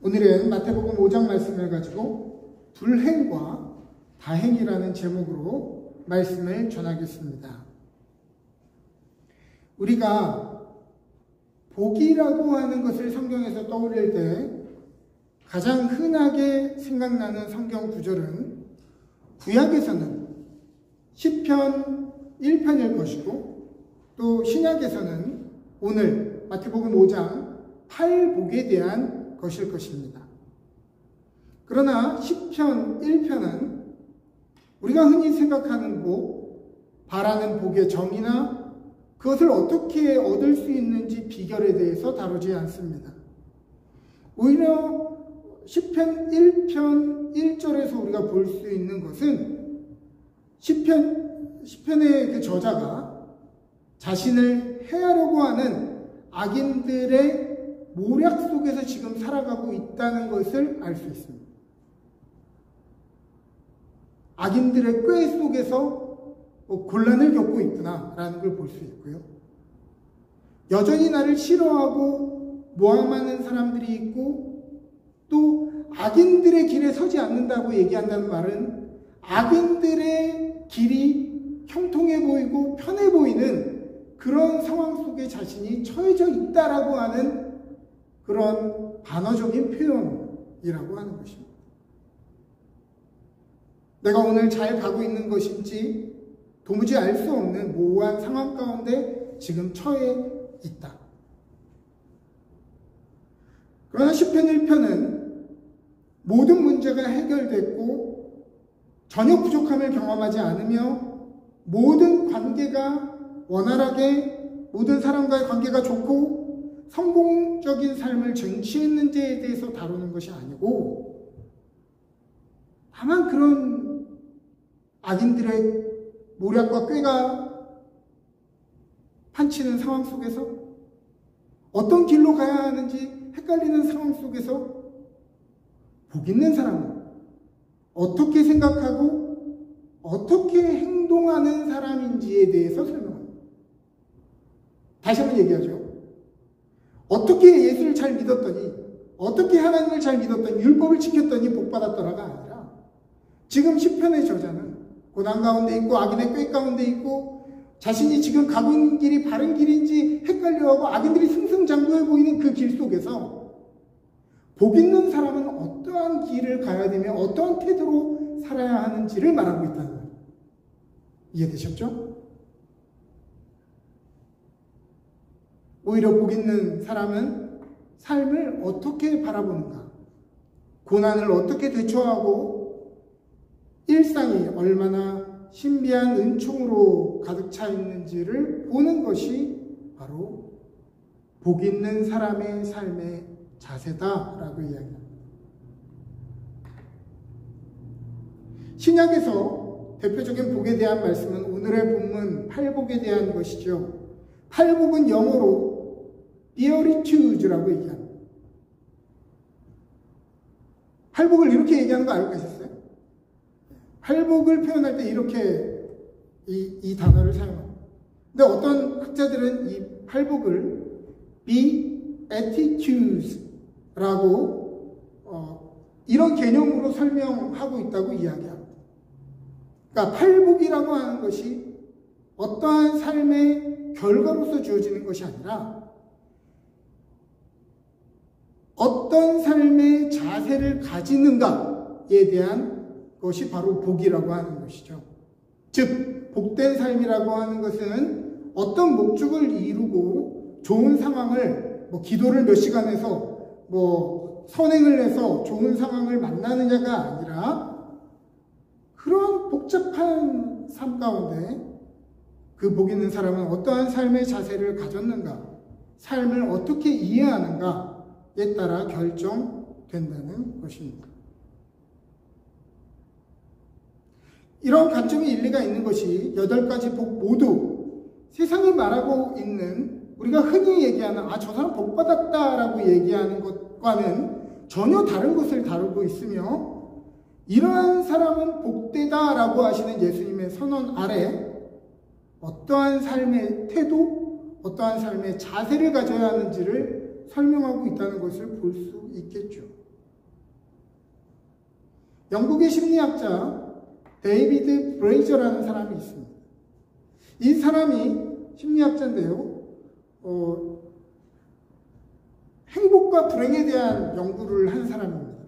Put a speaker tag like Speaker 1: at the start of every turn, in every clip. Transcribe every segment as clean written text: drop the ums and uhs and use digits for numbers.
Speaker 1: 오늘은 마태복음 5장 말씀을 가지고 불행과 다행이라는 제목으로 말씀을 전하겠습니다. 우리가 복이라고 하는 것을 성경에서 떠올릴 때 가장 흔하게 생각나는 성경 구절은 구약에서는 시편 1편일 것이고 또 신약에서는 오늘 마태복음 5장 팔복에 대한 것일 것입니다. 그러나 시편 1편은 우리가 흔히 생각하는 복, 바라는 복의 정의나 그것을 어떻게 얻을 수 있는지 비결에 대해서 다루지 않습니다. 오히려 시편 1편 1절에서 우리가 볼 수 있는 것은 시편의 그 저자가 자신을 해하려고 하는 악인들의 모략 속에서 지금 살아가고 있다는 것을 알 수 있습니다. 악인들의 꾀 속에서 곤란을 겪고 있구나라는 걸 볼 수 있고요. 여전히 나를 싫어하고 모함하는 사람들이 있고 또 악인들의 길에 서지 않는다고 얘기한다는 말은 악인들의 길이 형통해 보이고 편해 보이는 그런 상황 속에 자신이 처해져 있다라고 하는 그런 반어적인 표현이라고 하는 것입니다. 내가 오늘 잘 가고 있는 것인지 도무지 알 수 없는 모호한 상황 가운데 지금 처해 있다. 그러나 시편 1편은 모든 문제가 해결됐고 전혀 부족함을 경험하지 않으며 모든 관계가 원활하게 모든 사람과의 관계가 좋고 성공적인 삶을 쟁취했는지에 대해서 다루는 것이 아니고 다만 그런 악인들의 모략과 꾀가 판치는 상황 속에서 어떤 길로 가야 하는지 헷갈리는 상황 속에서 복 있는 사람은 어떻게 생각하고 어떻게 행동하는 사람인지에 대해서 설명합니다. 다시 한번 얘기하죠. 어떻게 예수를 잘 믿었더니 어떻게 하나님을 잘 믿었더니 율법을 지켰더니 복받았더라가 아니라 지금 시편의 저자는 고난 가운데 있고 악인의 꾀 가운데 있고 자신이 지금 가고 있는 길이 바른 길인지 헷갈려하고 악인들이 승승장구해 보이는 그 길 속에서 복 있는 사람은 어떠한 길을 가야 되며 어떠한 태도로 살아야 하는지를 말하고 있다는 거예요. 이해되셨죠? 오히려 복 있는 사람은 삶을 어떻게 바라보는가, 고난을 어떻게 대처하고 일상이 얼마나 신비한 은총으로 가득 차 있는지를 보는 것이 바로 복 있는 사람의 삶의 자세다라고 이야기합니다. 신약에서 대표적인 복에 대한 말씀은 오늘의 본문 팔복에 대한 것이죠. 팔복은 영어로 beatitude라고 얘기합니다. 팔복을 이렇게 얘기하는 거 알고 계셨어요? 팔복을 표현할 때 이렇게 이 단어를 사용합니다. 근데 어떤 학자들은 이 팔복을 beatitudes라고 이런 개념으로 설명하고 있다고 이야기합니다. 그러니까 팔복이라고 하는 것이 어떠한 삶의 결과로서 주어지는 것이 아니라 어떤 삶의 자세를 가지는가에 대한 것이 바로 복이라고 하는 것이죠. 즉 복된 삶이라고 하는 것은 어떤 목적을 이루고 좋은 상황을 기도를 몇 시간 해서 선행을 해서 좋은 상황을 만나느냐가 아니라 그런 복잡한 삶 가운데 그 복 있는 사람은 어떠한 삶의 자세를 가졌는가, 삶을 어떻게 이해하는가에 따라 결정된다는 것입니다. 이런 관점의 일리가 있는 것이 8가지 복 모두 세상이 말하고 있는 우리가 흔히 얘기하는 저 사람 복 받았다라고 얘기하는 것과는 전혀 다른 것을 다루고 있으며 이러한 사람은 복되다라고 하시는 예수님의 선언 아래 어떠한 삶의 태도, 어떠한 삶의 자세를 가져야 하는지를 설명하고 있다는 것을 볼 수 있겠죠. 영국의 심리학자 데이비드 브레이저라는 사람이 있습니다. 이 사람이 심리학자인데요. 행복과 불행에 대한 연구를 한 사람입니다.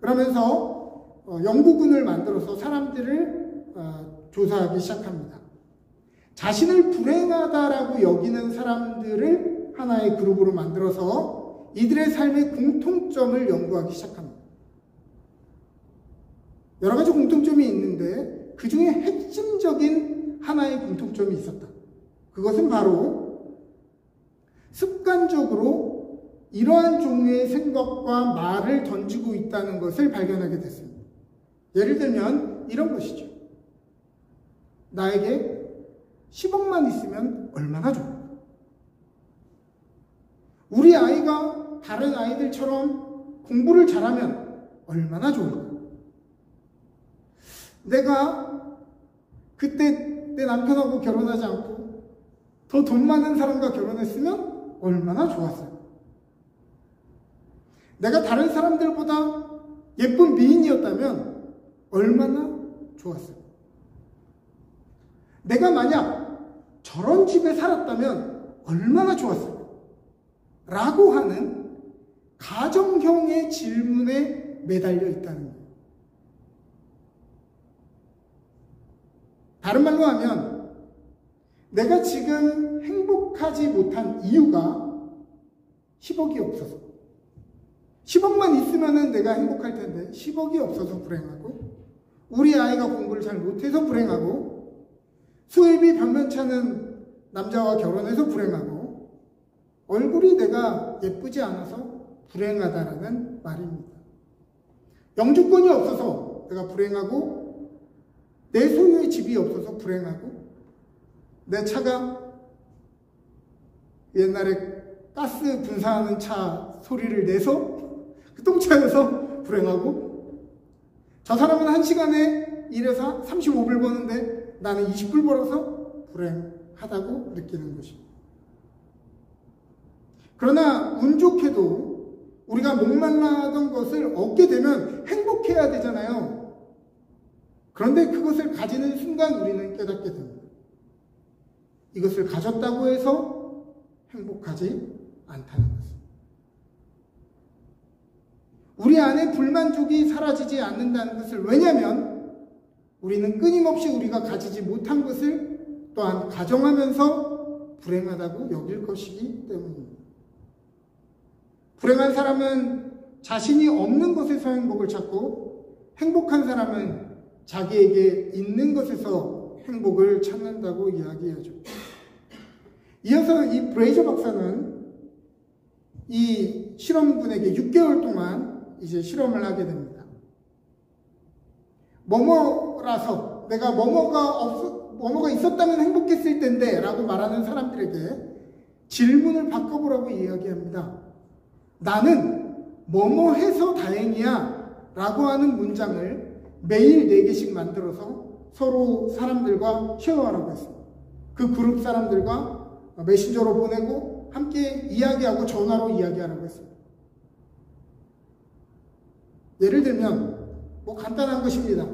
Speaker 1: 그러면서 연구군을 만들어서 사람들을 조사하기 시작합니다. 자신을 불행하다라고 여기는 사람들을 하나의 그룹으로 만들어서 이들의 삶의 공통점을 연구하기 시작합니다. 여러 가지 공통점이 있는데 그 중에 핵심적인 하나의 공통점이 있었다. 그것은 바로 습관적으로 이러한 종류의 생각과 말을 던지고 있다는 것을 발견하게 됐습니다. 예를 들면 이런 것이죠. 나에게 10억만 있으면 얼마나 좋을까? 우리 아이가 다른 아이들처럼 공부를 잘하면 얼마나 좋을까? 내가 그때 내 남편하고 결혼하지 않고 더 돈 많은 사람과 결혼했으면 얼마나 좋았을까? 내가 다른 사람들보다 예쁜 미인이었다면 얼마나 좋았을까? 내가 만약 저런 집에 살았다면 얼마나 좋았을까? 라고 하는 가정형의 질문에 매달려 있다는 거예요. 다른 말로 하면 내가 지금 행복하지 못한 이유가 10억이 없어서 10억만 있으면 내가 행복할 텐데 10억이 없어서 불행하고 우리 아이가 공부를 잘 못해서 불행하고 수입이 변변치 않은 남자와 결혼해서 불행하고 얼굴이 내가 예쁘지 않아서 불행하다라는 말입니다. 영주권이 없어서 내가 불행하고 내 소유의 집이 없어서 불행하고 내 차가 옛날에 가스 분사하는 차 소리를 내서 그 똥차여서 불행하고 저 사람은 1시간에 일해서 35불 버는데 나는 20불 벌어서 불행하다고 느끼는 것입니다. 그러나 운 좋게도 우리가 목말라던 것을 얻게 되면 행복해야 되잖아요. 그런데 그것을 가지는 순간 우리는 깨닫게 됩니다. 이것을 가졌다고 해서 행복하지 않다는 것입니다. 우리 안에 불만족이 사라지지 않는다는 것을 왜냐하면 우리는 끊임없이 우리가 가지지 못한 것을 또한 가정하면서 불행하다고 여길 것이기 때문입니다. 불행한 사람은 자신이 없는 것에서 행복을 찾고 행복한 사람은 자기에게 있는 것에서 행복을 찾는다고 이야기하죠. 이어서 이 브레이저 박사는 이 실험군에게 6개월 동안 이제 실험을 하게 됩니다. 뭐뭐라서 내가 뭐뭐가 있었다면 행복했을 텐데 라고 말하는 사람들에게 질문을 바꿔보라고 이야기합니다. 나는 뭐뭐 해서 다행이야 라고 하는 문장을 매일 4개씩 만들어서 서로 사람들과 쉐어하라고 했습니다. 그 그룹 사람들과 메신저로 보내고 함께 이야기하고 전화로 이야기하라고 했습니다. 예를 들면 뭐 간단한 것입니다.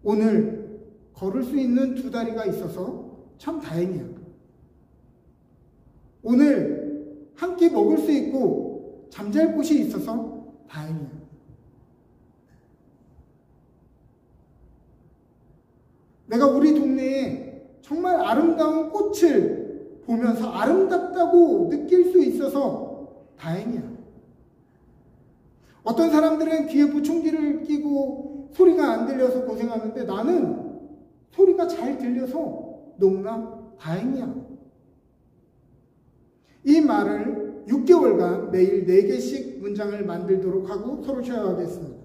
Speaker 1: 오늘 걸을 수 있는 2다리가 있어서 참 다행이야. 오늘 한 끼 먹을 수 있고 잠잘 곳이 있어서 다행이야. 내가 우리 동네에 정말 아름다운 꽃을 보면서 아름답다고 느낄 수 있어서 다행이야. 어떤 사람들은 귀에 보청기를 끼고 소리가 안 들려서 고생하는데 나는 소리가 잘 들려서 너무나 다행이야. 이 말을 6개월간 매일 4개씩 문장을 만들도록 하고 서로 쉐어하겠습니다.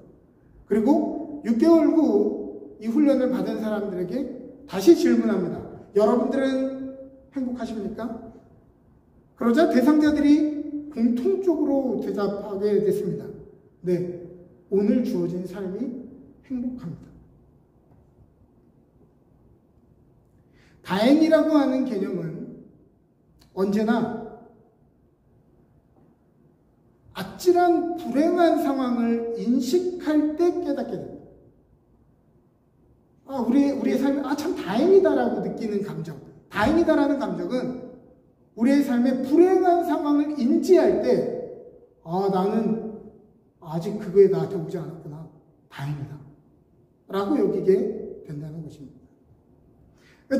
Speaker 1: 그리고 6개월 후 이 훈련을 받은 사람들에게 다시 질문합니다. 여러분들은 행복하십니까? 그러자 대상자들이 공통적으로 대답하게 됐습니다. 네, 오늘 주어진 삶이 행복합니다. 다행이라고 하는 개념은 언제나 아찔한 불행한 상황을 인식할 때 깨닫게 됩니다. 우리의 삶이 참 다행이다라고 느끼는 감정, 다행이다라는 감정은 우리의 삶의 불행한 상황을 인지할 때 나는 아직 그거에 나한테 오지 않았구나, 다행이다 라고 여기게 된다는 것입니다.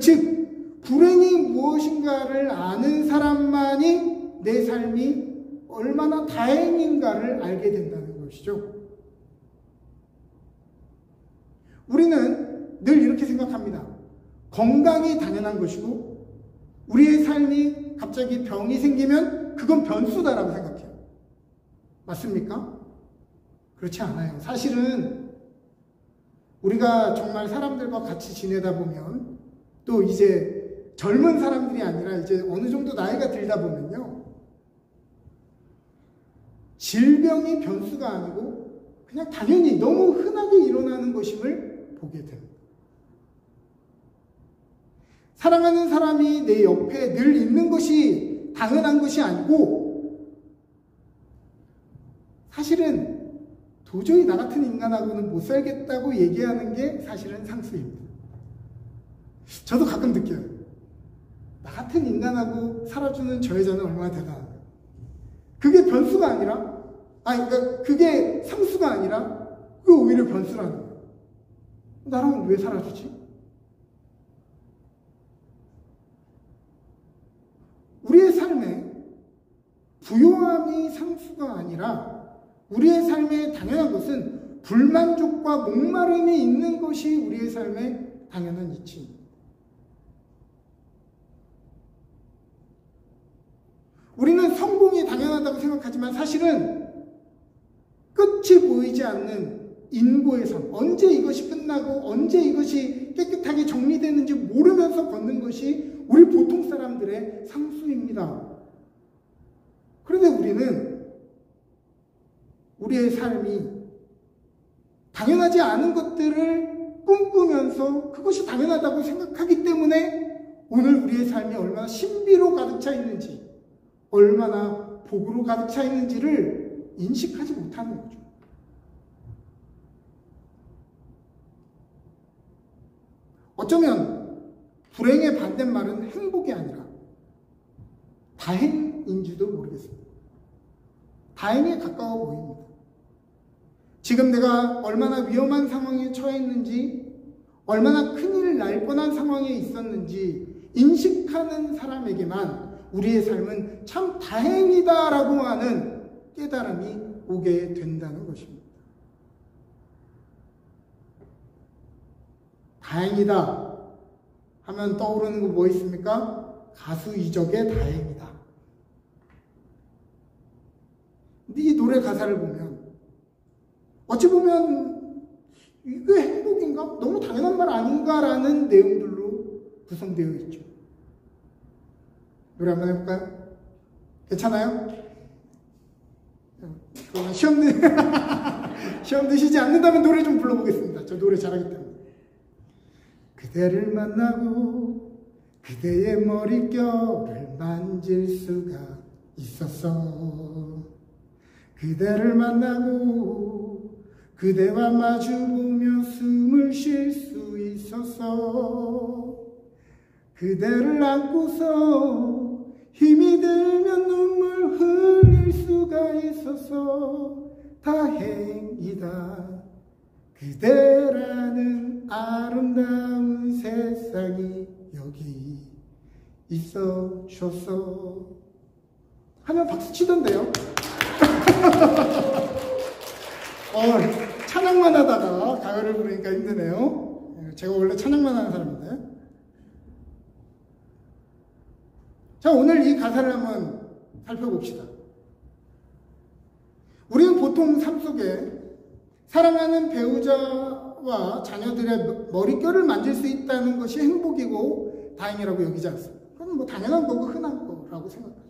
Speaker 1: 즉 불행이 무엇인가를 아는 사람만이 내 삶이 얼마나 다행인가를 알게 된다는 것이죠. 우리는 늘 이렇게 생각합니다. 건강이 당연한 것이고 우리의 삶이 갑자기 병이 생기면 그건 변수다라고 생각해요. 맞습니까? 그렇지 않아요. 사실은 우리가 정말 사람들과 같이 지내다 보면 또 이제 젊은 사람들이 아니라 이제 어느 정도 나이가 들다 보면요, 질병이 변수가 아니고 그냥 당연히 너무 흔하게 일어나는 것임을 보게 됩니다. 사랑하는 사람이 내 옆에 늘 있는 것이 당연한 것이 아니고 사실은 도저히 나 같은 인간하고는 못 살겠다고 얘기하는 게 사실은 상수입니다. 저도 가끔 느껴요. 나 같은 인간하고 살아주는 저 여자는 얼마나 대단한가. 그게 변수가 아니라, 그러니까 그게 상수가 아니라 그게 오히려 변수라는 거예요. 나랑 왜 살아주지? 우리의 삶에 부요함이 상수가 아니라 우리의 삶에 당연한 것은 불만족과 목마름이 있는 것이 우리의 삶의 당연한 이치입니다. 우리는 성공이 당연하다고 생각하지만 사실은 끝이 보이지 않는 인고의 삶, 언제 이것이 끝나고 언제 이것이 깨끗하게 정리되는지 모르면서 걷는 것이 우리 보통 사람들의 상수입니다. 그런데 우리는 우리의 삶이 당연하지 않은 것들을 꿈꾸면서 그것이 당연하다고 생각하기 때문에 오늘 우리의 삶이 얼마나 신비로 가득 차 있는지, 얼마나 복으로 가득 차 있는지를 인식하지 못하는 거죠. 어쩌면 불행의 반대말은 행복이 아니라 다행인지도 모르겠습니다. 다행에 가까워 보입니다. 지금 내가 얼마나 위험한 상황에 처해 있는지, 얼마나 큰일 날 뻔한 상황에 있었는지 인식하는 사람에게만 우리의 삶은 참 다행이다라고 하는 깨달음이 오게 된다는 것입니다. 다행이다 하면 떠오르는 거 뭐 있습니까? 가수 이적의 다행이다. 근데 이 노래 가사를 보면 어찌 보면 이게 행복인가? 너무 당연한 말 아닌가라는 내용들로 구성되어 있죠. 노래 한번 해볼까요? 괜찮아요? 그러면 시험 드시지 않는다면 노래 좀 불러보겠습니다. 저 노래 잘하기 때문에. 그대를 만나고 그대의 머릿결을 만질 수가 있었어. 그대를 만나고 그대와 마주보며 숨을 쉴 수 있었어. 그대를 안고서 힘이 들면 눈물 흘릴 수가 있었어. 다행이다. 그대라는 아름다운 세상이 여기 있어 줬어. 하면 박수 치던데요. 찬양만 하다가 가요를 부르니까 힘드네요. 제가 원래 찬양만 하는 사람인데. 자, 오늘 이 가사를 한번 살펴봅시다. 우리는 보통 삶 속에 사랑하는 배우자와 자녀들의 머릿결을 만질 수 있다는 것이 행복이고 다행이라고 여기지 않습니다. 그건 뭐 당연한 거고 흔한 거라고 생각하죠.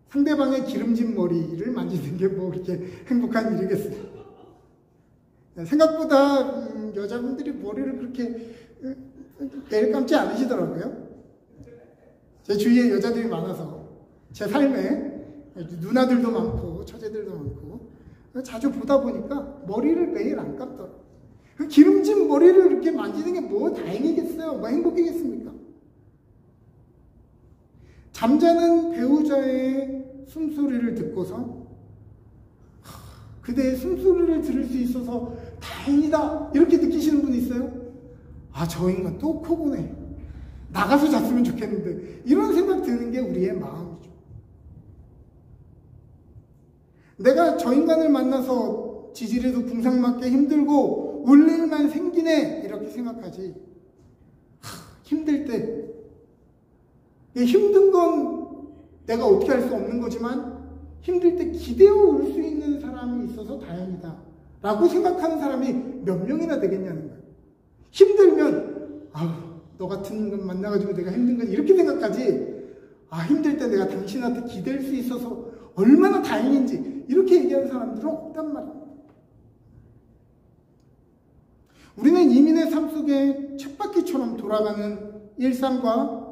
Speaker 1: 상대방의 기름진 머리를 만지는 게 뭐 그렇게 행복한 일이겠어요. 생각보다 여자분들이 머리를 그렇게 매일 감지 않으시더라고요. 제 주위에 여자들이 많아서 제 삶에 누나들도 많고 처제들도 많고 자주 보다 보니까 머리를 매일 안 감더라고요. 그 기름진 머리를 이렇게 만지는 게 뭐 다행이겠어요? 뭐 행복이겠습니까? 잠자는 배우자의 숨소리를 듣고서 그대의 숨소리를 들을 수 있어서 다행이다 이렇게 느끼시는 분 있어요? 아, 저 인간 또 코고네. 나가서 잤으면 좋겠는데 이런 생각 드는 게 우리의 마음이죠. 내가 저 인간을 만나서 지지리도 궁상맞게 힘들고 울 일만 생기네 이렇게 생각하지. 힘들 때 힘든 건 내가 어떻게 할 수 없는 거지만 힘들 때 기대어 울 수 있는 사람이 있어서 다행이다 라고 생각하는 사람이 몇 명이나 되겠냐는 거예요. 힘들면 너 같은 인간 만나가지고 내가 힘든 건 이렇게 생각하지, 힘들 때 내가 당신한테 기댈 수 있어서 얼마나 다행인지 이렇게 얘기하는 사람들은 없단 말입니다. 우리는 이민의 삶 속에 쳇바퀴처럼 돌아가는 일상과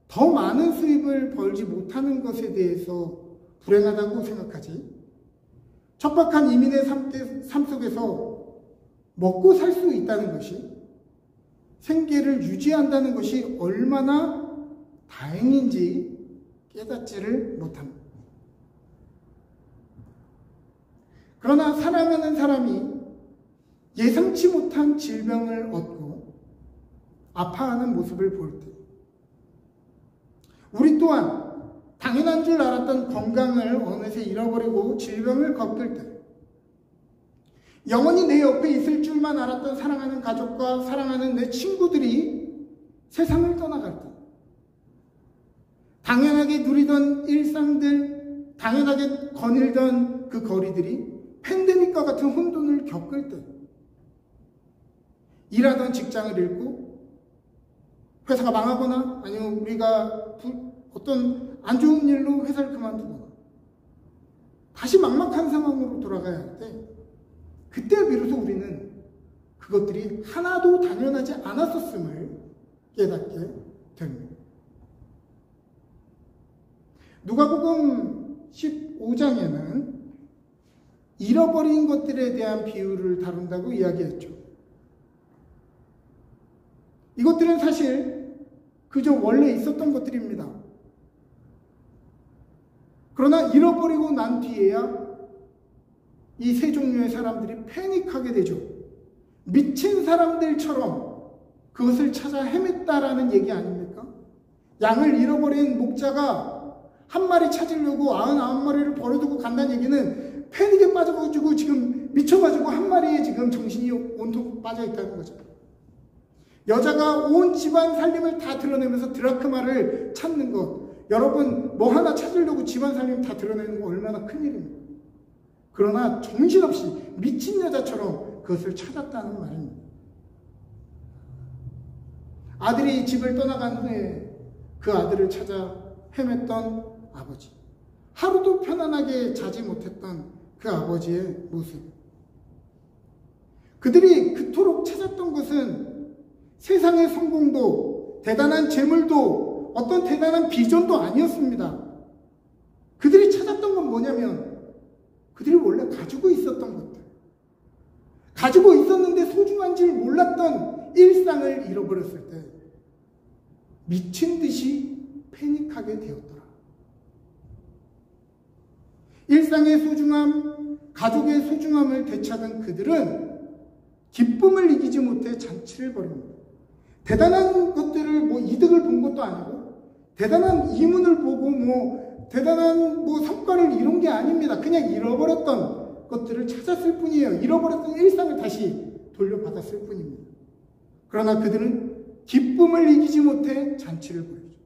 Speaker 1: 더 많은 수입을 벌지 못하는 것에 대해서 불행하다고 생각하지. 척박한 이민의 삶 속에서 먹고 살 수 있다는 것이, 생계를 유지한다는 것이 얼마나 다행인지 깨닫지를 못합니다. 그러나 사랑하는 사람이 예상치 못한 질병을 얻고 아파하는 모습을 볼 때, 우리 또한 당연한 줄 알았던 건강을 어느새 잃어버리고 질병을 겪을 때, 영원히 내 옆에 있을 줄만 알았던 사랑하는 가족과 사랑하는 내 친구들이 세상을 떠나갈 때, 당연하게 누리던 일상들, 당연하게 거닐던 그 거리들이 팬데믹과 같은 혼돈을 겪을 때, 일하던 직장을 잃고 회사가 망하거나 아니면 우리가 어떤 안 좋은 일로 회사를 그만두거나 다시 막막한 상황으로 돌아가야 할 때, 그때 비로소 우리는 그것들이 하나도 당연하지 않았었음을 깨닫게 됩니다. 누가복음 15장에는 잃어버린 것들에 대한 비유를 다룬다고 이야기했죠. 이것들은 사실 그저 원래 있었던 것들입니다. 그러나 잃어버리고 난 뒤에야 이 세 종류의 사람들이 패닉하게 되죠. 미친 사람들처럼 그것을 찾아 헤맸다라는 얘기 아닙니까? 양을 잃어버린 목자가 한 마리 찾으려고 99마리를 버려두고 간다는 얘기는 패닉에 빠져가지고 지금 미쳐가지고 한 마리에 지금 정신이 온통 빠져있다는 거죠. 여자가 온 집안 살림을 다 드러내면서 드라크마를 찾는 것, 여러분 뭐 하나 찾으려고 집안 살림 다 드러내는 거 얼마나 큰일입니까? 그러나 정신없이 미친 여자처럼 그것을 찾았다는 말입니다. 아들이 집을 떠나간 후에 그 아들을 찾아 헤맸던 아버지, 하루도 편안하게 자지 못했던 그 아버지의 모습, 그들이 그토록 찾았던 것은 세상의 성공도 대단한 재물도 어떤 대단한 비전도 아니었습니다. 그들이 찾았던 건 뭐냐면 그들이 원래 가지고 있었던 것들, 가지고 있었는데 소중한 줄 몰랐던 일상을 잃어버렸을 때 미친 듯이 패닉하게 되었더라. 일상의 소중함, 가족의 소중함을 되찾은 그들은 기쁨을 이기지 못해 잔치를 벌입니다. 대단한 것들을 이득을 본 것도 아니고 대단한 이문을 보고 대단한 성과를 이룬 게 아닙니다. 그냥 잃어버렸던 것들을 찾았을 뿐이에요. 잃어버렸던 일상을 다시 돌려받았을 뿐입니다. 그러나 그들은 기쁨을 이기지 못해 잔치를 벌이죠.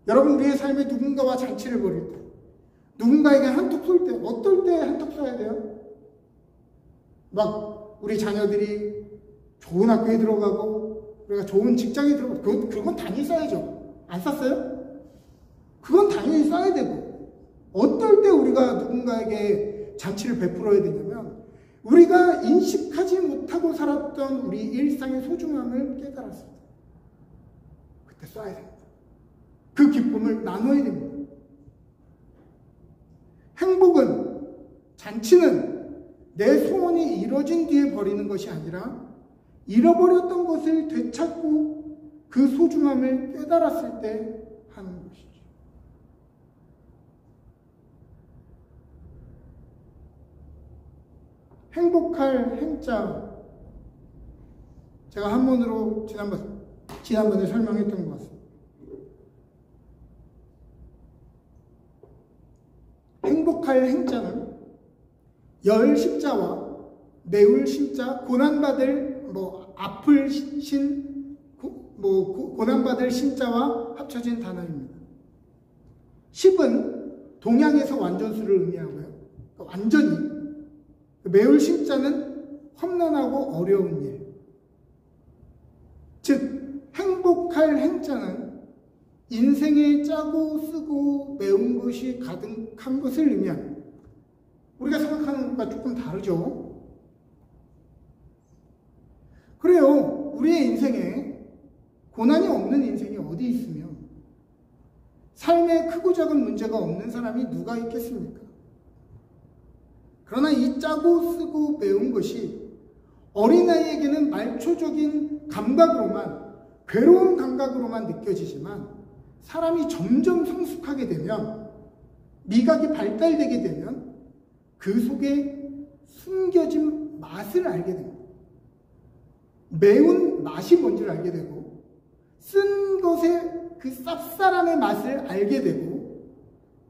Speaker 1: 여러분, 우리의 삶에 누군가와 잔치를 벌일 때, 누군가에게 한턱 쏠 때, 어떨 때 한턱 쏴야 돼요? 우리 자녀들이 좋은 학교에 들어가고 우리가 좋은 직장에 들어가고 그건 당연히 쏴야죠. 안 쐈어요? 그건 당연히 쏴야 되고, 어떨 때 우리가 누군가에게 잔치를 베풀어야 되냐면 우리가 인식하지 못하고 살았던 우리 일상의 소중함을 깨달았을 때 그때 쏴야 됩니다. 그 기쁨을 나눠야 됩니다. 잔치는 내 소원이 이루어진 뒤에 버리는 것이 아니라 잃어버렸던 것을 되찾고 그 소중함을 깨달았을 때 하는 것이죠. 행복할 행자, 제가 한문으로 지난번에 설명했던 것 같습니다. 행복할 행자는 열 십자와 매울 신자, 고난받을 아플 신, 고난받을 신자와 합쳐진 단어입니다. 십은 동양에서 완전수를 의미하고요. 완전히 매울 신자는 험난하고 어려운 일. 즉 행복할 행자는 인생에 짜고 쓰고 매운 것이 가득한 것을 의미합니다. 우리가 생각하는 것과 조금 다르죠. 그래요. 우리의 인생에 고난이 없는 인생이 어디 있으며 삶에 크고 작은 문제가 없는 사람이 누가 있겠습니까? 그러나 이 짜고 쓰고 매운 것이 어린아이에게는 말초적인 감각으로만, 괴로운 감각으로만 느껴지지만 사람이 점점 성숙하게 되면, 미각이 발달되게 되면 그 속에 숨겨진 맛을 알게 됩니다. 매운 맛이 뭔지를 알게 되고 쓴 것의 그 쌉싸름의 맛을 알게 되고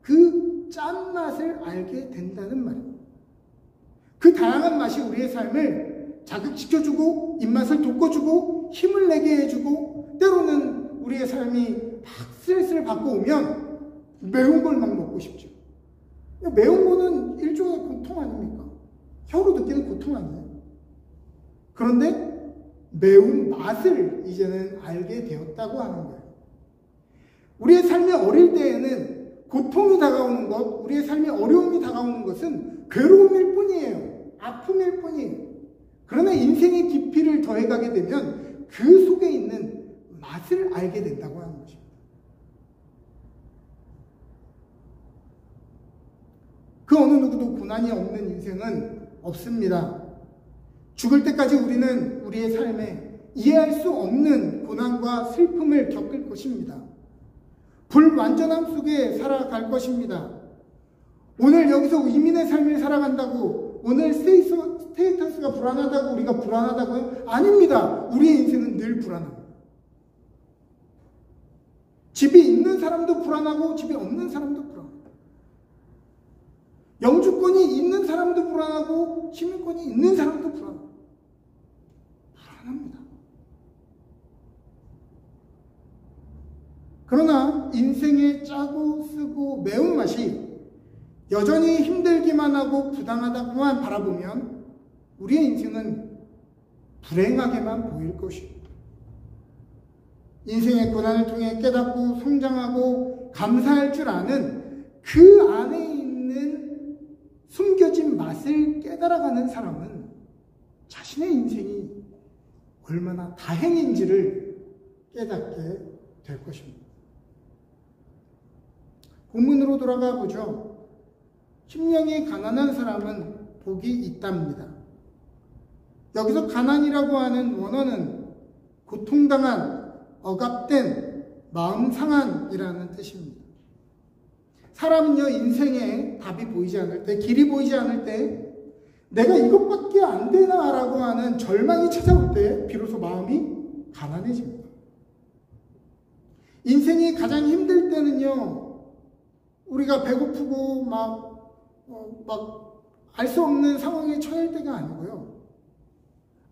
Speaker 1: 그 짠맛을 알게 된다는 말입니다. 그 다양한 맛이 우리의 삶을 자극시켜주고 입맛을 돋궈주고 힘을 내게 해주고, 때로는 우리의 삶이 막 스트레스를 받고 오면 매운 걸 막 먹고 싶죠. 매운 거는 일종의 고통 아닙니까? 혀로 느끼는 고통 아니에요? 그런데 매운 맛을 이제는 알게 되었다고 하는 거예요. 우리의 삶이 어릴 때에는 고통이 다가오는 것, 우리의 삶이 어려움이 다가오는 것은 괴로움일 뿐이에요. 아픔일 뿐이에요. 그러나 인생의 깊이를 더해가게 되면 그 속에 있는 맛을 알게 된다고 하는 것입니다. 그 어느 누구도 고난이 없는 인생은 없습니다. 죽을 때까지 우리는 우리의 삶에 이해할 수 없는 고난과 슬픔을 겪을 것입니다. 불완전함 속에 살아갈 것입니다. 오늘 여기서 이민의 삶을 살아간다고, 오늘 스테이터스가 불안하다고 우리가 불안하다고요? 아닙니다. 우리의 인생은 늘 불안합니다. 집이 있는 사람도 불안하고 집이 없는 사람도 불안합니다. 영주권이 있는 사람도 불안하고 시민권이 있는 사람도 불안합니다. 그러나 인생의 짜고 쓰고 매운 맛이 여전히 힘들기만 하고 부당하다고만 바라보면 우리의 인생은 불행하게만 보일 것입니다. 인생의 고난을 통해 깨닫고 성장하고 감사할 줄 아는 그 안에 있는 숨겨진 맛을 깨달아가는 사람은 자신의 인생이 얼마나 다행인지를 깨닫게 될 것입니다. 본문으로 돌아가 보죠. 심령이 가난한 사람은 복이 있답니다. 여기서 가난이라고 하는 원어는 고통당한, 억압된, 마음 상한이라는 뜻입니다. 사람은요, 인생에 답이 보이지 않을 때, 길이 보이지 않을 때, 내가 이것밖에 안 되나라고 하는 절망이 찾아올 때 비로소 마음이 가난해집니다. 인생이 가장 힘들 때는요, 우리가 배고프고 막 알 수 없는 상황에 처할 때가 아니고요,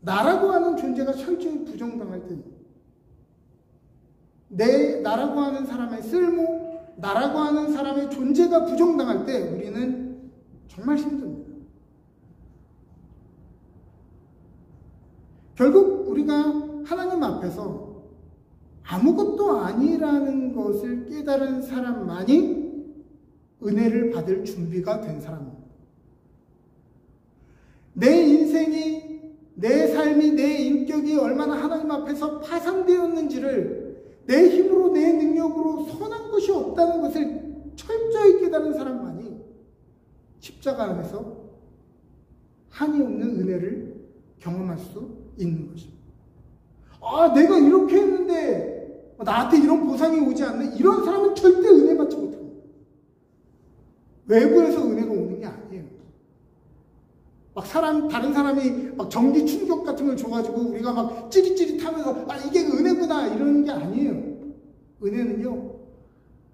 Speaker 1: 나라고 하는 존재가 철저히 부정당할 때입니다. 나라고 하는 사람의 쓸모, 나라고 하는 사람의 존재가 부정당할 때 우리는 정말 힘듭니다. 결국 우리가 하나님 앞에서 아무것도 아니라는 것을 깨달은 사람만이 은혜를 받을 준비가 된 사람입니다. 내 인생이, 내 삶이, 내 인격이 얼마나 하나님 앞에서 파산되었는지를 내 힘으로, 내 능력으로 선한 것이 없다는 것을 철저히 깨달은 사람만이 십자가 안에서 한이 없는 은혜를 경험할 수 있는 것입니다. 내가 이렇게 했는데 나한테 이런 보상이 오지 않는 이런 사람은 절대 은혜 받지 못합니다. 외부에서 은혜가 오는 게 아니에요. 다른 사람이 전기 충격 같은 걸 줘가지고 우리가 막 찌릿찌릿하면서 이게 은혜구나 이러는 게 아니에요. 은혜는요,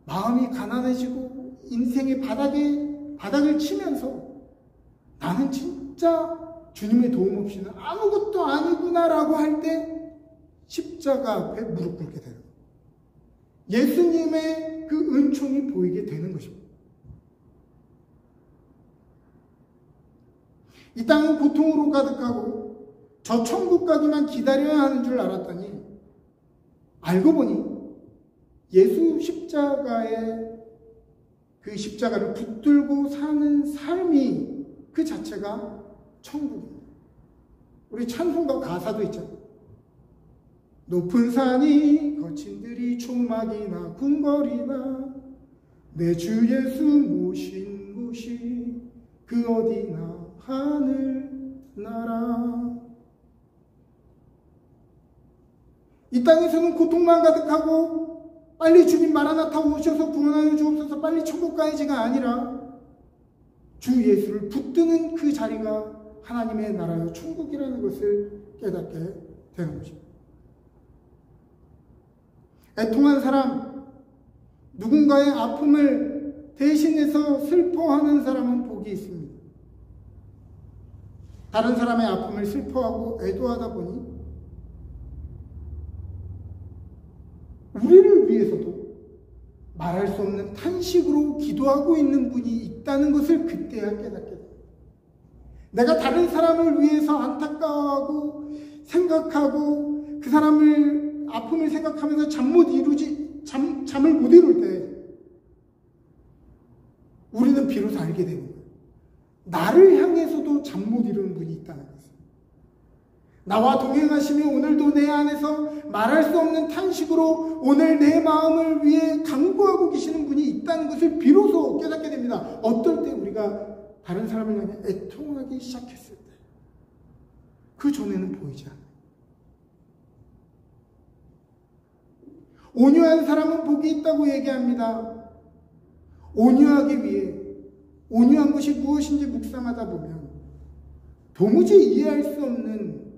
Speaker 1: 마음이 가난해지고 인생의 바닥을 치면서 나는 진짜 주님의 도움 없이는 아무것도 아니구나라고 할 때 십자가 앞에 무릎 꿇게 되는 거예요. 예수님의 그 은총이 보이게 되는 것입니다. 이 땅은 고통으로 가득하고 저 천국 가기만 기다려야 하는 줄 알았더니 알고 보니 예수 그 십자가를 붙들고 사는 삶이 그 자체가 천국입니다. 우리 찬송가 가사도 있잖아요. 높은 산이 거친 들이 초막이나 궁궐이나 내 주 예수 모신 곳이 그 어디나 하늘나라. 이 땅에서는 고통만 가득하고 빨리 주님 마라나타 오셔서 구원하여 주옵소서 빨리 천국 가야지가 아니라 주 예수를 붙드는 그 자리가 하나님의 나라요 천국이라는 것을 깨닫게 되는 것입니다. 애통한 사람, 누군가의 아픔을 대신해서 슬퍼하는 사람은 복이 있습니다. 다른 사람의 아픔을 슬퍼하고 애도하다 보니 우리를 위해서도 말할 수 없는 탄식으로 기도하고 있는 분이 있다는 것을 그때야 깨닫게 됩니다. 내가 다른 사람을 위해서 안타까워하고 생각하고 그 사람을 아픔을 생각하면서 잠을 못 이룰 때 우리는 비로소 알게 되는 거예요. 나를 향해서도 잠 못 이루는 분이 있다는 것을. 나와 동행하시며 오늘도 내 안에서 말할 수 없는 탄식으로 오늘 내 마음을 위해 간구하고 계시는 분이 있다는 것을 비로소 깨닫게 됩니다. 어떨 때 우리가 다른 사람을 향해 애통하기 시작했을 때 그 전에는 보이지 않아요. 온유한 사람은 복이 있다고 얘기합니다. 온유하기 위해 온유한 것이 무엇인지 묵상하다 보면 도무지 이해할 수 없는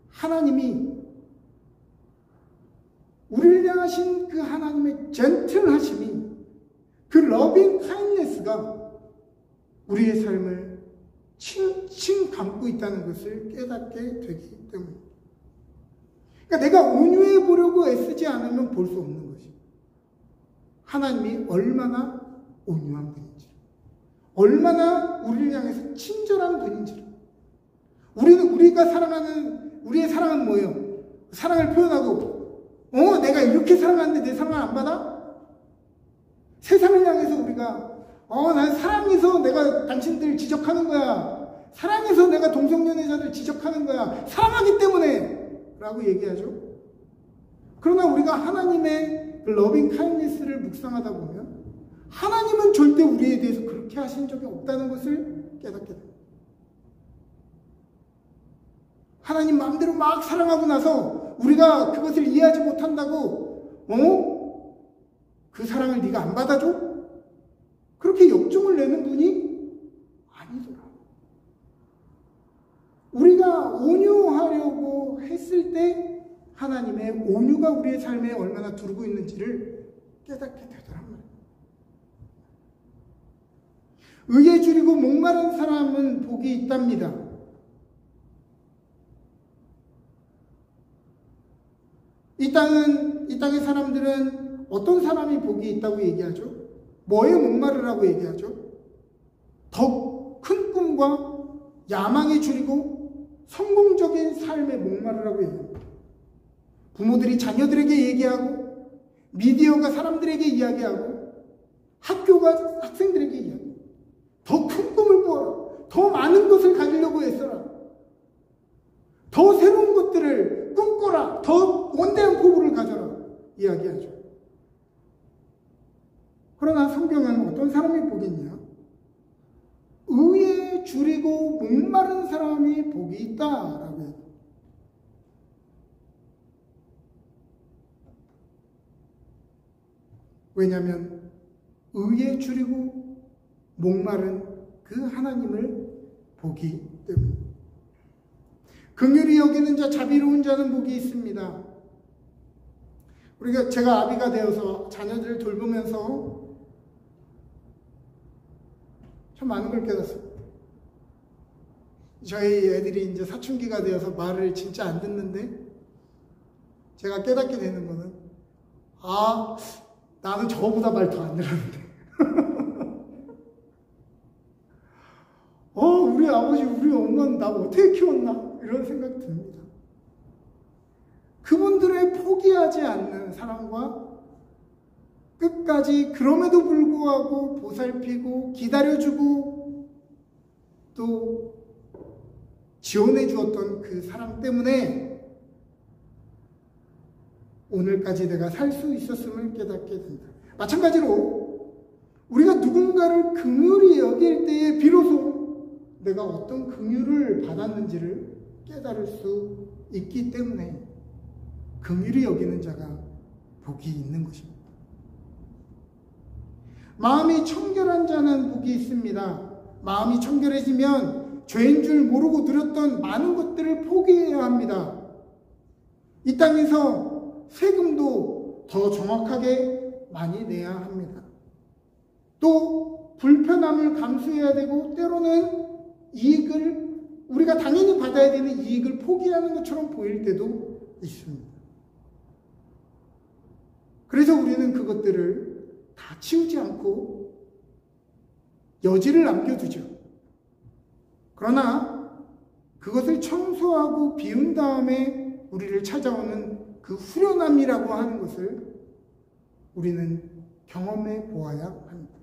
Speaker 1: 하나님이 우리를 향하신 그 하나님의 젠틀하심이 그 러빙 카인네스가 우리의 삶을 칭칭 감고 있다는 것을 깨닫게 되기 때문입니다. 그러니까 내가 온유해 보려고 애쓰지 않으면 볼 수 없는 것이 하나님이 얼마나 온유한 분인지, 얼마나 우리를 향해서 친절한 분인지. 우리가 사랑하는 우리의 사랑은 뭐예요? 사랑을 표현하고 내가 이렇게 사랑하는데 내 사랑을 안 받아? 세상을 향해서 우리가 난 사랑해서 내가 당신들 지적하는 거야. 사랑해서 내가 동성연애자들 지적하는 거야. 사랑하기 때문에 라고 얘기하죠. 그러나 우리가 하나님의 러빙 카인니스를 묵상하다 보면 하나님은 절대 우리에 대해서 그렇게 하신 적이 없다는 것을 깨닫게 됩니다. 하나님 마음대로 막 사랑하고 나서 우리가 그것을 이해하지 못한다고 그 사랑을 네가 안 받아줘? 그렇게 역정을 내는 분이 아니더라. 우리가 온유하려고 했을 때 하나님의 온유가 우리의 삶에 얼마나 두르고 있는지를 깨닫게 되더란 말이에요. 의에 줄이고 목마른 사람은 복이 있답니다. 이 땅의 사람들은 어떤 사람이 복이 있다고 얘기하죠? 뭐에 목마르라고 얘기하죠? 더 큰 꿈과 야망에 줄이고 성공적인 삶에 목마르라고 얘기합니다. 부모들이 자녀들에게 얘기하고 미디어가 사람들에게 이야기하고 학교가 학생들에게 이야기합니다. 더 큰 꿈을 꾸어라. 더 많은 것을 가지려고 애써라. 더 새로운 것들을 꿈꿔라. 더 원대한 포부를 가져라. 이야기하죠. 그러나 성경은 어떤 사람이 복이 있냐? 의에 줄이고 줄이고 목마른 사람이 복이 있다라고 해요. 왜냐하면 의에 줄이고 목마른 그 하나님을 보기 때문에. 긍휼히 여기는 자, 자비로운 자는 복이 있습니다. 제가 아비가 되어서 자녀들을 돌보면서 참 많은 걸 깨닫습니다. 저희 애들이 이제 사춘기가 되어서 말을 진짜 안 듣는데 제가 깨닫게 되는 거는, 나는 저거보다 말 더 안 들었는데. 우리 아버지, 우리 엄마는 나 어떻게 키웠나? 이런 생각이 듭니다. 그분들의 포기하지 않는 사랑과 끝까지 그럼에도 불구하고 보살피고 기다려주고 또 지원해 주었던 그 사랑 때문에 오늘까지 내가 살 수 있었음을 깨닫게 된다. 마찬가지로 우리가 누군가를 긍휼히 여길 때에 비로소 내가 어떤 긍휼을 받았는지를 깨달을 수 있기 때문에 긍휼히 여기는 자가 복이 있는 것입니다. 마음이 청결한 자는 복이 있습니다. 마음이 청결해지면 죄인 줄 모르고 누렸던 많은 것들을 포기해야 합니다. 이 땅에서 세금도 더 정확하게 많이 내야 합니다. 또 불편함을 감수해야 되고 때로는 이익을 우리가 당연히 받아야 되는 이익을 포기하는 것처럼 보일 때도 있습니다. 그래서 우리는 그것들을 다 치우지 않고 여지를 남겨두죠. 그러나 그것을 청소하고 비운 다음에 우리를 찾아오는 그 후련함이라고 하는 것을 우리는 경험해 보아야 합니다.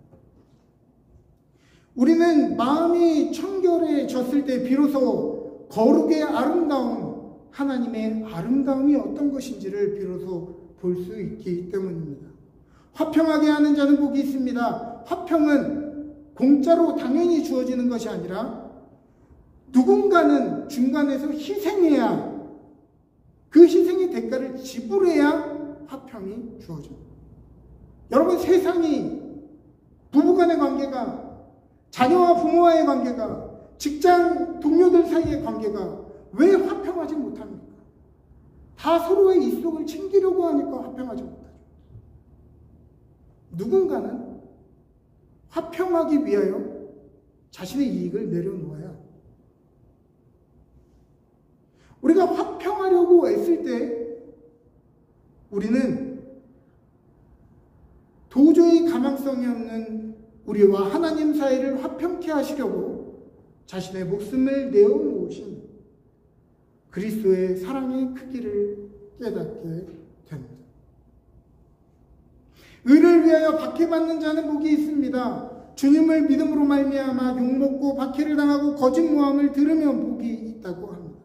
Speaker 1: 우리는 마음이 청결해졌을 때 비로소 거룩의 아름다움, 하나님의 아름다움이 어떤 것인지를 비로소 볼 수 있기 때문입니다. 화평하게 하는 자는 복이 있습니다. 화평은 공짜로 당연히 주어지는 것이 아니라 누군가는 중간에서 희생해야, 그 희생의 대가를 지불해야 화평이 주어집니다. 여러분, 세상이 부부간의 관계가, 자녀와 부모와의 관계가, 직장 동료들 사이의 관계가 왜 화평하지 못합니까? 다 서로의 이속을 챙기려고 하니까 화평하지 못하죠. 누군가는 화평하기 위하여 자신의 이익을 내려놓아야, 우리가 화평하려고 애쓸 때 우리는 도저히 가망성이 없는 우리와 하나님 사이를 화평케 하시려고 자신의 목숨을 내어놓으신 그리스도의 사랑의 크기를 깨닫게 됩니다. 의를 위하여 박해받는 자는 복이 있습니다. 주님을 믿음으로 말미암아 욕먹고 박해를 당하고 거짓 모함을 들으면 복이 있다고 합니다.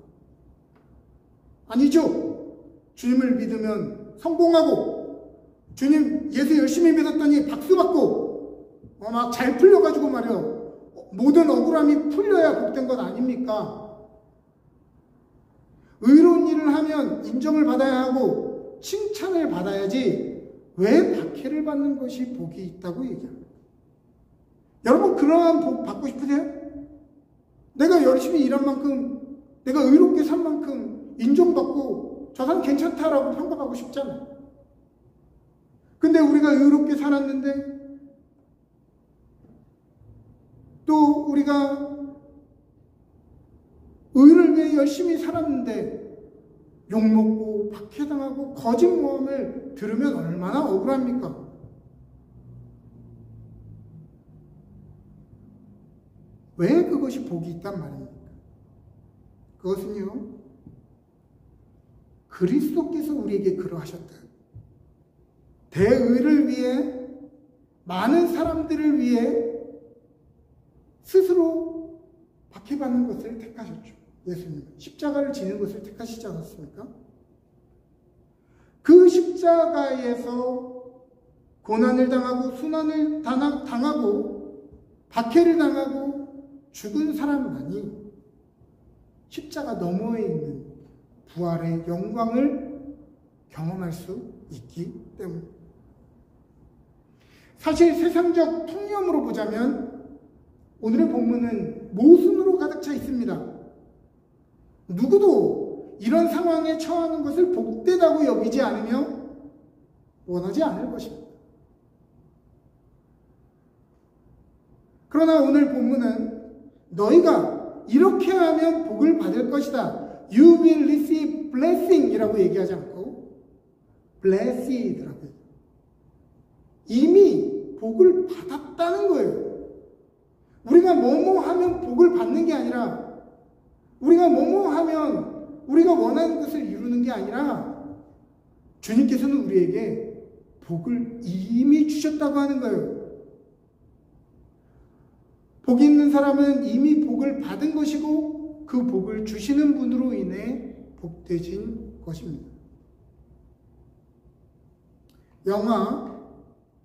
Speaker 1: 아니죠. 주님을 믿으면 성공하고, 주님 예수 열심히 믿었더니 박수 받고 막 잘 풀려가지고 말이요, 모든 억울함이 풀려야 복된 것 아닙니까? 의로운 일을 하면 인정을 받아야 하고 칭찬을 받아야지 왜 박해를 받는 것이 복이 있다고 얘기합니다. 여러분, 그러한 복 받고 싶으세요? 내가 열심히 일한 만큼, 내가 의롭게 산 만큼 인정받고 저 사람 괜찮다라고 평가받고 싶잖아요. 근데 우리가 의롭게 살았는데, 또 우리가 의를 위해 열심히 살았는데 욕먹고 박해당하고 거짓 모함을 들으면 얼마나 억울합니까? 왜 그것이 복이 있단 말입니까? 그것은요, 그리스도께서 우리에게 그러하셨다. 대의를 위해, 많은 사람들을 위해 스스로 박해받는 것을 택하셨죠. 예수님 십자가를 지는 것을 택하시지 않았습니까? 그 십자가에서 고난을 당하고 순환을 당하고 박해를 당하고 죽은 사람만이 십자가 너머에 있는 부활의 영광을 경험할 수 있기 때문입니다. 사실 세상적 통념으로 보자면 오늘의 본문은 모순으로 가득 차 있습니다. 누구도 이런 상황에 처하는 것을 복되다고 여기지 않으며 원하지 않을 것입니다. 그러나 오늘 본문은 너희가 이렇게 하면 복을 받을 것이다. You will receive blessing 이라고 얘기하지 않고 blessed 라고 얘기해요. 이미 복을 받았다는 거예요. 우리가 뭐뭐 하면 복을 받는 게 아니라 우리가 뭐뭐 하면 우리가 원하는 것을 이루는 게 아니라 주님께서는 우리에게 복을 이미 주셨다고 하는 거예요. 복 있는 사람은 이미 복을 받은 것이고 그 복을 주시는 분으로 인해 복되신 것입니다. 영화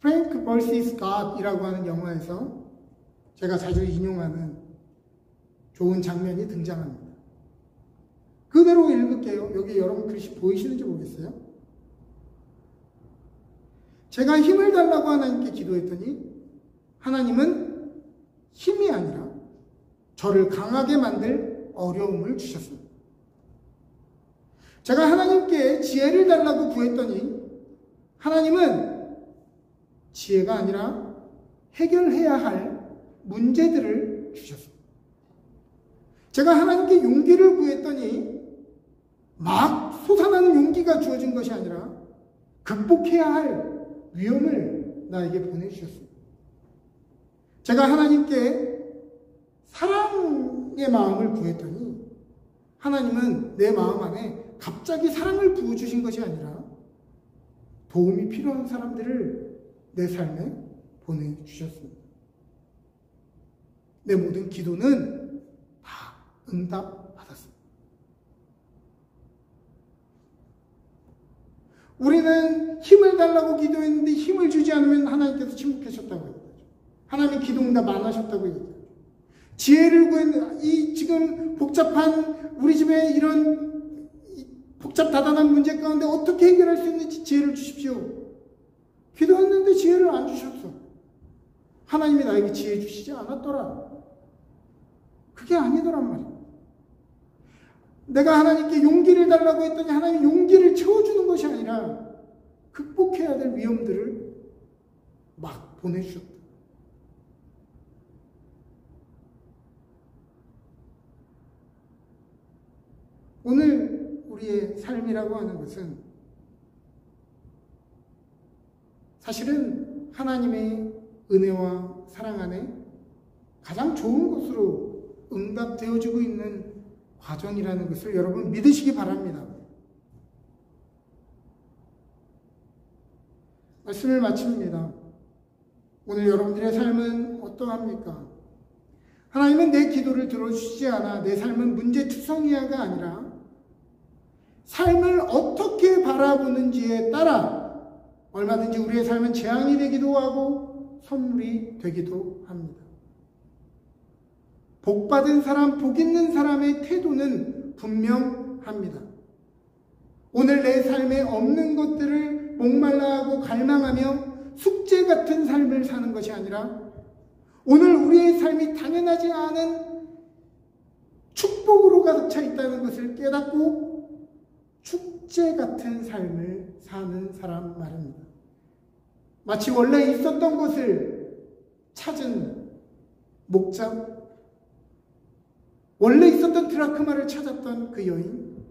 Speaker 1: 프랭크 vs. God이라고 하는 영화에서 제가 자주 인용하는 좋은 장면이 등장합니다. 그대로 읽을게요. 여기 여러분 글씨 보이시는지 모르겠어요. 제가 힘을 달라고 하나님께 기도했더니 하나님은 힘이 아니라 저를 강하게 만들 어려움을 주셨습니다. 제가 하나님께 지혜를 달라고 구했더니 하나님은 지혜가 아니라 해결해야 할 문제들을 주셨습니다. 제가 하나님께 용기를 구했더니 막 솟아나는 용기가 주어진 것이 아니라 극복해야 할 위험을 나에게 보내주셨습니다. 제가 하나님께 사랑의 마음을 구했더니 하나님은 내 마음 안에 갑자기 사랑을 부어주신 것이 아니라 도움이 필요한 사람들을 내 삶에 보내주셨습니다. 내 모든 기도는 다 응답받았습니다. 우리는 힘을 달라고 기도했는데 힘을 주지 않으면 하나님께서 침묵하셨다고 해요. 하나님의 기도 응답 안 하셨다고 얘기해요. 지혜를 구했는데 이 지금 복잡한 우리 집에 이런 복잡다단한 문제 가운데 어떻게 해결할 수 있는지 지혜를 주십시오. 기도했는데 지혜를 안 주셨어. 하나님이 나에게 지혜 주시지 않았더라. 그게 아니더란 말이에요. 내가 하나님께 용기를 달라고 했더니 하나님이 용기를 채워주는 것이 아니라 극복해야 될 위험들을 막 보내주셨다. 오늘 우리의 삶이라고 하는 것은 사실은 하나님의 은혜와 사랑 안에 가장 좋은 것으로 응답되어지고 있는 과정이라는 것을 여러분 믿으시기 바랍니다. 말씀을 마칩니다. 오늘 여러분들의 삶은 어떠합니까? 하나님은 내 기도를 들어주시지 않아 내 삶은 문제투성이야가 아니라 삶을 어떻게 바라보는지에 따라 얼마든지 우리의 삶은 재앙이 되기도 하고 선물이 되기도 합니다. 복받은 사람, 복 있는 사람의 태도는 분명합니다. 오늘 내 삶에 없는 것들을 목말라하고 갈망하며 숙제 같은 삶을 사는 것이 아니라 오늘 우리의 삶이 당연하지 않은 축복으로 가득 차 있다는 것을 깨닫고 축제 같은 삶을 사는 사람 말입니다. 마치 원래 있었던 것을 찾은 목자, 원래 있었던 드라크마를 찾았던 그 여인,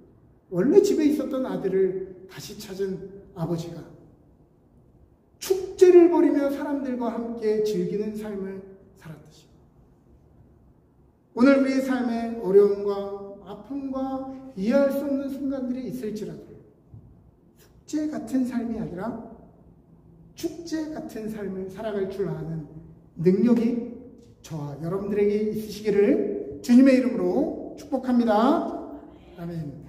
Speaker 1: 원래 집에 있었던 아들을 다시 찾은 아버지가 축제를 벌이며 사람들과 함께 즐기는 삶을 살았듯이 오늘 우리의 삶에 어려움과 아픔과 이해할 수 없는 순간들이 있을지라도 숙제 같은 삶이 아니라 축제 같은 삶을 살아갈 줄 아는 능력이 저와 여러분들에게 있으시기를 주님의 이름으로 축복합니다. 아멘.